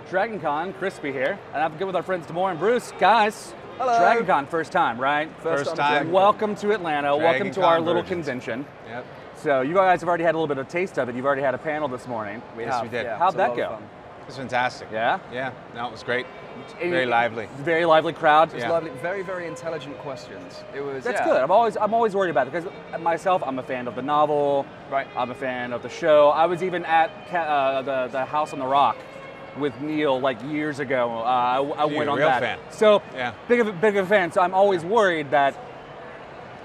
DragonCon, Crispy here, and I'm good with our friends Demore and Bruce. Guys, hello. DragonCon, first time, right? First time. Welcome to Atlanta. Welcome to our little convention. Yep. So you guys have already had a little bit of a taste of it. You've already had a panel this morning. Yes, we did. Yeah. How'd that go? It was fantastic. Yeah? Yeah. No, it was great. Very lively. Very lively crowd. It was lovely. Very, very intelligent questions. It was. That's good. I'm always worried about it because myself, I'm a fan of the novel. Right. I'm a fan of the show. I was even at the House on the Rock with Neil like years ago. I went on that. Fan. So yeah. big of a fan. So I'm always worried that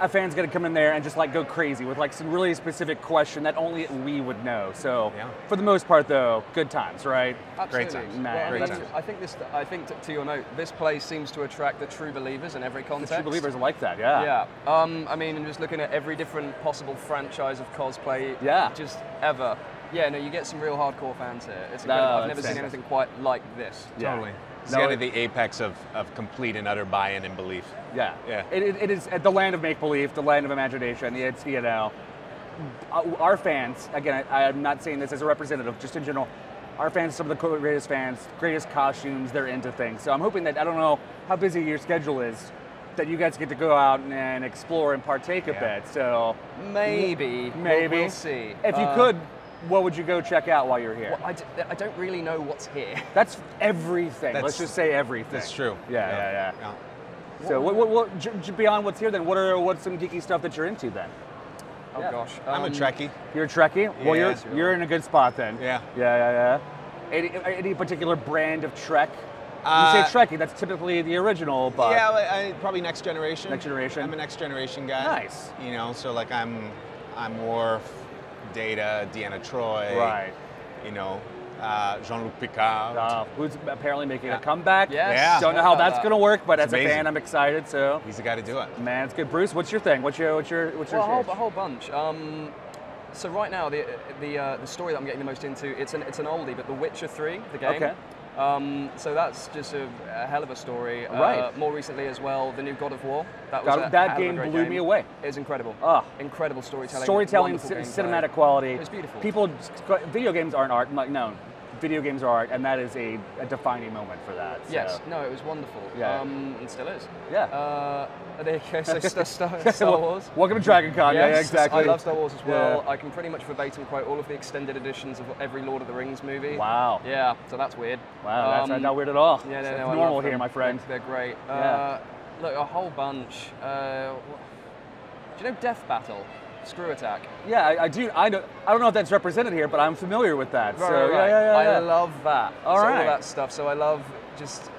a fan's gonna come in there and just like go crazy with like some really specific question that only we would know. So for the most part, though, good times, right? Absolutely. Great times. Nah, well, great times. I think to your note, this place seems to attract the true believers in every context. The true believers like that, yeah. Yeah. I mean, I'm just looking at every different possible franchise of cosplay. Yeah. Just ever. Yeah, no, you get some real hardcore fans here. It's incredible. I've never seen anything quite like this. Yeah. Totally. It's kind of the apex of complete and utter buy-in and belief. Yeah. Yeah. It is the land of make-believe, the land of imagination. It's, you know, our fans, again, I'm not saying this as a representative, just in general, our fans, some of the greatest fans, greatest costumes, they're into things. So I'm hoping that, I don't know how busy your schedule is, that you guys get to go out and explore and partake a bit. So maybe. We'll see. If you could, what would you go check out while you're here? Well, I don't really know what's here. That's everything. Let's just say everything. That's true. Yeah. So what beyond what's here then, what's some geeky stuff that you're into then? Oh gosh. I'm a Trekkie. You're a Trekkie? Well, you're in a good spot then. Yeah. Any particular brand of Trek? You say Trekkie, that's typically the original, but... Yeah, probably Next Generation. Next Generation? I'm a Next Generation guy. Nice. You know, so like I'm Worf, Data, Deanna Troi. Right. You know, Jean-Luc Picard. Who's apparently making a comeback. Yes. Yeah. Don't know how that's going to work, but It's as amazing. a fan, I'm excited, so... He's the guy to do it. Man, it's good. Bruce, what's your thing? What's your Well, a whole bunch. So right now, the story that I'm getting the most into, it's an oldie, but The Witcher 3, the game. Okay. So that's just a hell of a story. Right. More recently as well, the new God of War. That game blew me away. It was incredible. Incredible storytelling. Storytelling, cinematic quality. It was beautiful. Video games aren't art. No, video games are art, and that is a defining moment for that. So. Yes. No, it was wonderful. Yeah. And still is. Yeah. There you go. So Star Wars. Welcome to DragonCon. Yes, yeah, exactly. I love Star Wars as well. Yeah. I can pretty much verbatim quote all of the extended editions of every Lord of the Rings movie. Wow. Yeah, so that's weird. Wow, that's not weird at all. Yeah, no, it's I normal love here, them. my friend. They're great. Yeah. Look, a whole bunch. Do you know Death Battle? Screw Attack. Yeah, I do. I don't know if that's represented here, but I'm familiar with that. Right, so right. yeah. I love that. All right. All of that stuff. So I love just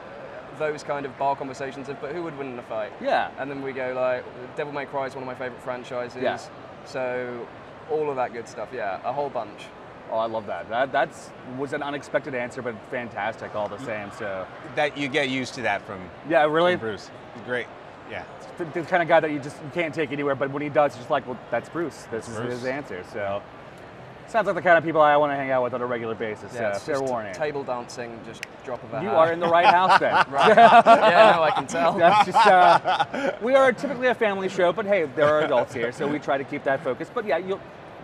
those kind of bar conversations of, but who would win in a fight? Yeah. And then we go like, Devil May Cry is one of my favorite franchises. Yeah. So all of that good stuff. Yeah, a whole bunch. Oh, I love that. That was an unexpected answer, but fantastic all the same. So That you get used to that from really, Bruce. He's great. Yeah. The kind of guy that you can't take anywhere, but when he does, it's just like, well, that's Bruce. This is Bruce. his answer. So sounds like the kind of people I want to hang out with on a regular basis. Yeah, fair warning. Table dancing, just drop of a hat. You are in the right house then. Right. Yeah, no, I can tell. That's just, we are typically a family show, but hey, there are adults here, so we try to keep that focus. But yeah,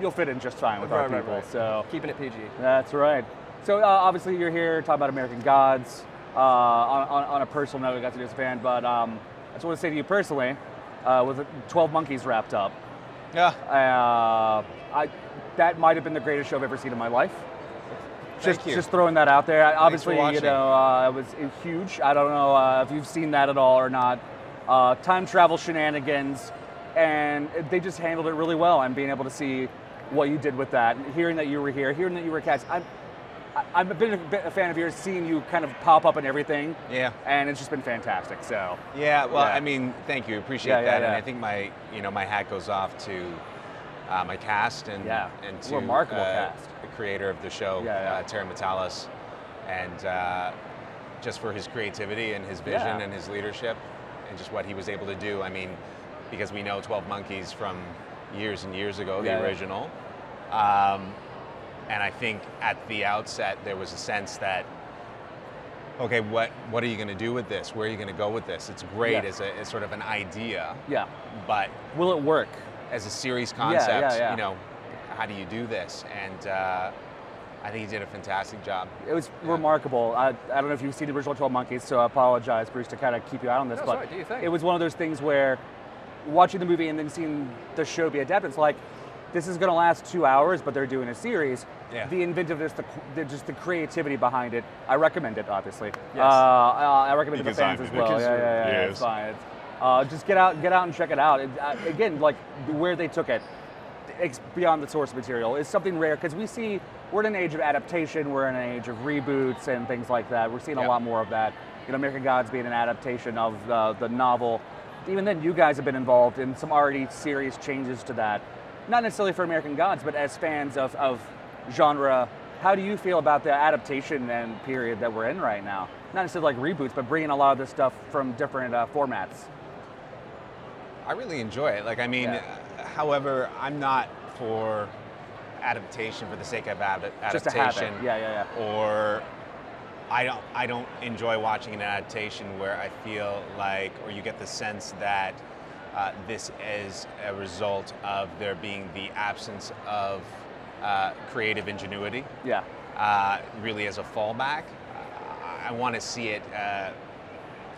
you'll fit in just fine with our people. Right. So Keeping it PG. That's right. So obviously you're here talking about American Gods. On a personal note, I got to do as a fan, but I just want to say to you personally, with 12 Monkeys wrapped up, that might have been the greatest show I've ever seen in my life. Just throwing that out there. Obviously, it was huge. I don't know if you've seen that at all or not. Time travel shenanigans, and they just handled it really well. And being able to see what you did with that, and hearing that you were here, hearing that you were cast. I've been a fan of yours, seeing you kind of pop up in everything. Yeah. And it's just been fantastic. So. Yeah. Well, I mean, thank you. Appreciate that. Yeah. And I think my hat goes off to my cast and to remarkable cast. The creator of the show, Terry Metalis, and just for his creativity and his vision and his leadership, and just what he was able to do. I mean, because we know 12 Monkeys from years and years ago, the original. And I think at the outset there was a sense that, okay, what are you going to do with this? Where are you going to go with this? It's great as sort of an idea. Yeah. But will it work as a series concept? You know, how do you do this? And I think he did a fantastic job. It was remarkable. I don't know if you've seen the original 12 Monkeys, so I apologize, Bruce, to kind of keep you out on this. No, but sorry, do you think? It was one of those things where watching the movie and then seeing the show be adapted, it's like, this is going to last 2 hours, but they're doing a series. Yeah. The inventiveness, just the creativity behind it. I recommend it, obviously. Yes. I recommend it to fans as well. Yeah, it's fine. Just get out and check it out. Again, like where they took it, beyond the source material, is something rare because we're in an age of adaptation. We're in an age of reboots and things like that. We're seeing a lot more of that. You know, American Gods being an adaptation of the novel. Even then, you guys have been involved in some already serious changes to that. Not necessarily for American Gods, but as fans of genre, how do you feel about the adaptation and period that we're in right now? Not necessarily like reboots, but bringing a lot of this stuff from different formats. I really enjoy it. Like, I mean, however, I'm not for adaptation for the sake of adaptation. Just to have it. Yeah. Or I don't enjoy watching an adaptation where I feel like, or you get the sense that this is a result of there being the absence of creative ingenuity. Yeah. Really as a fallback. I want to see it. I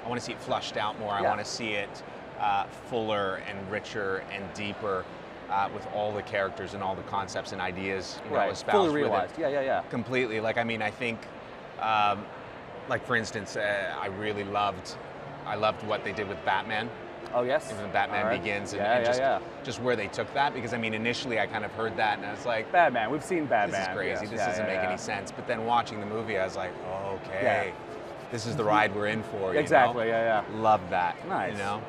want to see it flushed out more. I want to see it fuller and richer and deeper with all the characters and all the concepts and ideas, you know, espoused. Fully realized. Yeah. Completely. Like, I mean, I think, like for instance, I loved what they did with Batman. Oh yes. Even Batman Begins and just where they took that, because I mean initially I kind of heard that and I was like, Batman, we've seen Batman. This is crazy. This doesn't make any sense. But then watching the movie, I was like, oh, okay, this is the ride we're in for. Exactly. You know? Love that. Nice. You know.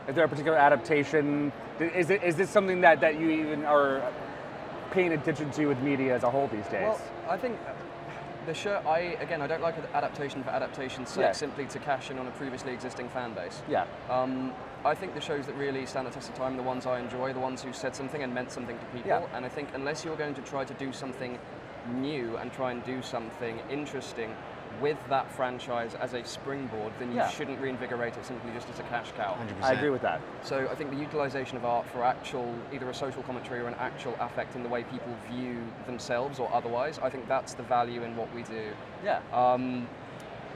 Is there a particular adaptation? Is this something that you even are paying attention to with media as a whole these days? Well, I think the show. I don't like adaptation for adaptation's sake, simply to cash in on a previously existing fan base. Yeah. I think the shows that really stand the test of time are the ones I enjoy, the ones who said something and meant something to people. Yeah. And I think unless you're going to try to do something new and try and do something interesting with that franchise as a springboard, then you shouldn't reinvigorate it simply just as a cash cow. 100%. I agree with that. So I think the utilization of art for actual, either a social commentary or an actual affect in the way people view themselves or otherwise, I think that's the value in what we do. Yeah.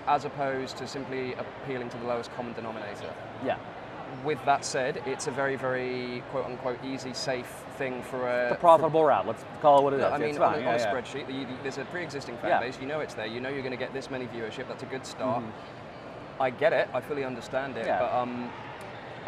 As opposed to simply appealing to the lowest common denominator. Yeah. With that said, it's a very, very quote-unquote easy, safe thing for a... The profitable route, let's call it what it is. I mean, it's on fine. a spreadsheet, there's a pre-existing fan base, you know it's there, you know you're going to get this many viewership, that's a good start. I get it, I fully understand it, but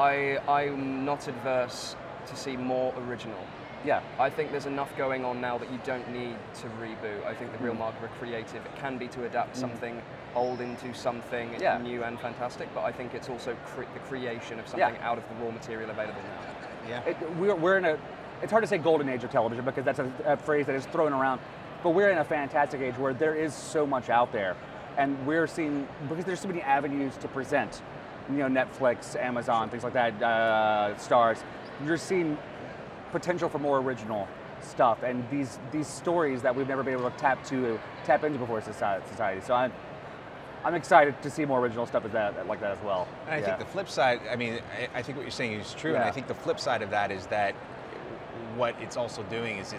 I'm not adverse to see more original. Yeah. I think there's enough going on now that you don't need to reboot. I think the real mark of a creative can be to adapt something old into something new and fantastic, but I think it's also the creation of something out of the raw material available now. Yeah. We're in a, it's hard to say golden age of television because that's a phrase that is thrown around, but we're in a fantastic age where there is so much out there, and we're seeing, because there's so many avenues to present, you know, Netflix, Amazon, things like that, Stars, you're seeing potential for more original stuff and these stories that we've never been able to tap into before society. So I'm excited to see more original stuff like that as well. And I think the flip side, I mean, I think what you're saying is true, and I think the flip side of that is that what it's also doing is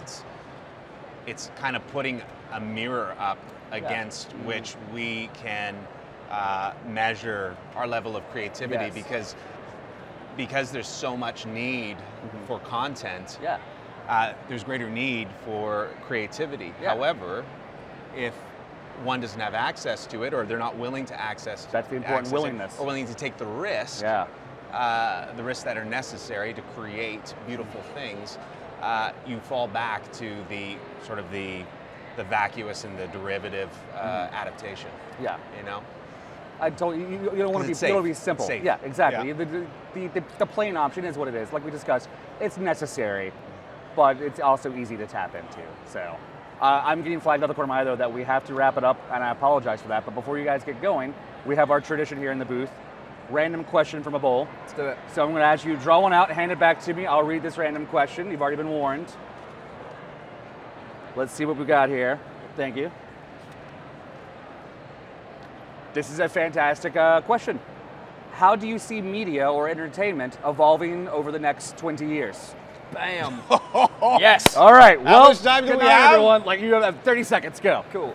it's kind of putting a mirror up against which we can measure our level of creativity because there's so much need for content, there's greater need for creativity. However, if one doesn't have access to it, or they're not willing to access, that's the important willingness, or willing to take the risk, the risks that are necessary to create beautiful things, you fall back to the sort of the vacuous and the derivative adaptation. Yeah, you know. I told you, you don't want to be simple. Safe. Yeah, exactly. Yeah. The plain option is what it is. Like we discussed, it's necessary, but it's also easy to tap into. So I'm getting flagged out the corner of my eye, though, that we have to wrap it up, and I apologize for that. But before you guys get going, we have our tradition here in the booth. Random question from a bowl. Let's do it. So I'm going to ask you to draw one out, hand it back to me. I'll read this random question. You've already been warned. Let's see what we got here. Thank you. This is a fantastic question. How do you see media or entertainment evolving over the next 20 years? Bam. Yes. All right. Well, how much time do we have? Everyone, like, you have 30 seconds. Go. Cool.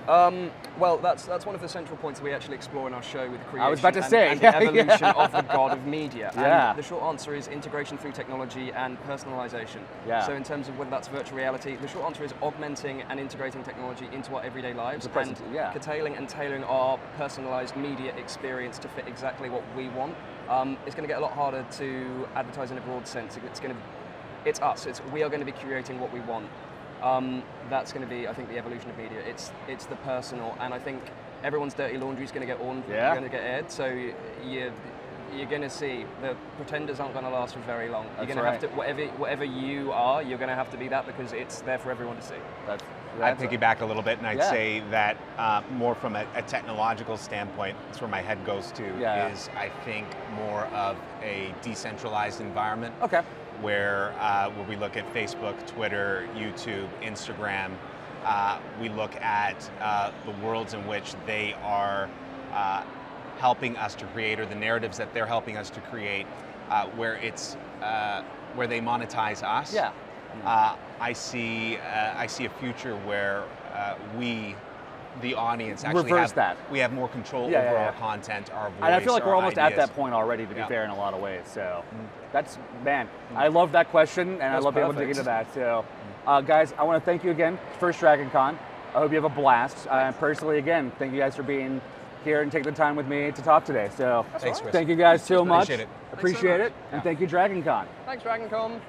Well, that's one of the central points that we actually explore in our show with the creation I was about to say. and the evolution of the god of media. Yeah. And the short answer is integration through technology and personalization. Yeah. So in terms of whether that's virtual reality, the short answer is augmenting and integrating technology into our everyday lives and curtailing and tailoring our personalized media experience to fit exactly what we want. It's going to get a lot harder to advertise in a broad sense. It's us. We are going to be curating what we want. That's going to be, I think, the evolution of media. It's the personal, and I think everyone's dirty laundry is going to get going to get aired. So you're going to see the pretenders aren't going to last for very long. You're going to have to whatever you are, you're going to have to be that because it's there for everyone to see. I'd piggyback a little bit, and I'd say that more from a technological standpoint, that's where my head goes to, is I think more of a decentralized environment. Okay. Where we look at Facebook, Twitter, YouTube, Instagram, we look at the worlds in which they are helping us to create, or the narratives that they're helping us to create, where they monetize us. Yeah. I see a future where we, the audience, actually we have more control over our content, our voice, and I feel like we're almost ideas. at that point already, to be fair, in a lot of ways. So that's, man, I love that question, and I love being able to dig into that. So, guys, I want to thank you again, first DragonCon. I hope you have a blast. Personally, again, thank you guys for being here and taking the time with me to talk today. So, thanks, Chris. Thank you guys so much. Appreciate it. Appreciate it, and thank you, DragonCon. Thanks, DragonCon.